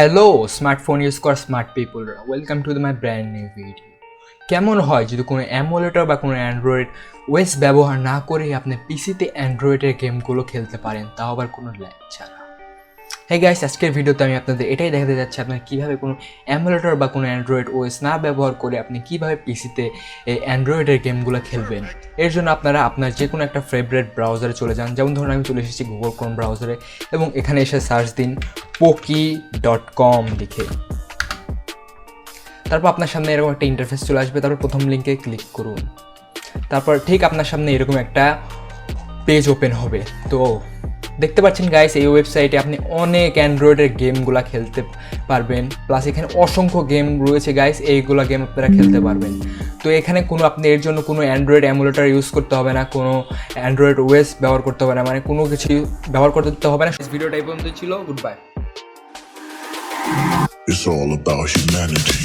Hello smartphone use করা smart পিপলরা, welcome to my brand new video. কেমন হয় যদি কোনো এমুলেটর বা কোনো অ্যান্ড্রয়েড ওয়েস ব্যবহার না করে আপনি পিসিতে অ্যান্ড্রয়েডের গেমগুলো খেলতে পারেন, তাও আবার কোনো ল্যাগ ছাড়া। হ্যাঁ গাইস, আজকের ভিডিওতে আমি আপনাদের এটাই দেখাতে যাচ্ছি আপনার কীভাবে কোনো এমুলেটর বা কোনো অ্যান্ড্রয়েড ওয়েস না ব্যবহার করে আপনি কীভাবে পিসিতে এই অ্যান্ড্রয়েডের গেমগুলো খেলবেন। এর জন্য আপনারা আপনার যে কোনো একটা ফেভারিট ব্রাউজারে চলে যান। যেমন ধরুন আমি চলে এসেছি গুগল ক্রোম ব্রাউজারে এবং এখানে এসে সার্চ দিন poki.com লিখে। তারপর আপনার সামনে এরকম একটা ইন্টারফেস চলে আসবে। তারপর প্রথম লিঙ্কে ক্লিক করুন। তারপর ঠিক আপনার সামনে এরকম একটা পেজ ওপেন হবে। তো দেখতে পাচ্ছেন গাইস, এই ওয়েবসাইটে আপনি অনেক অ্যান্ড্রয়েডের গেমগুলো খেলতে পারবেন। প্লাস এখানে অসংখ্য গেম রয়েছে গাইস, এইগুলো গেম আপনারা খেলতে পারবেন। তো এখানে কোনো আপনি এর জন্য কোনো অ্যান্ড্রয়েড এমুলেটর ইউজ করতে হবে না, কোনো অ্যান্ড্রয়েড ওয়েস ব্যবহার করতে হবে না, মানে কোনো কিছু ব্যবহার করতে হবে না। ভিডিওটা এই পর্যন্ত ছিল। Good bye. It's all about humanity.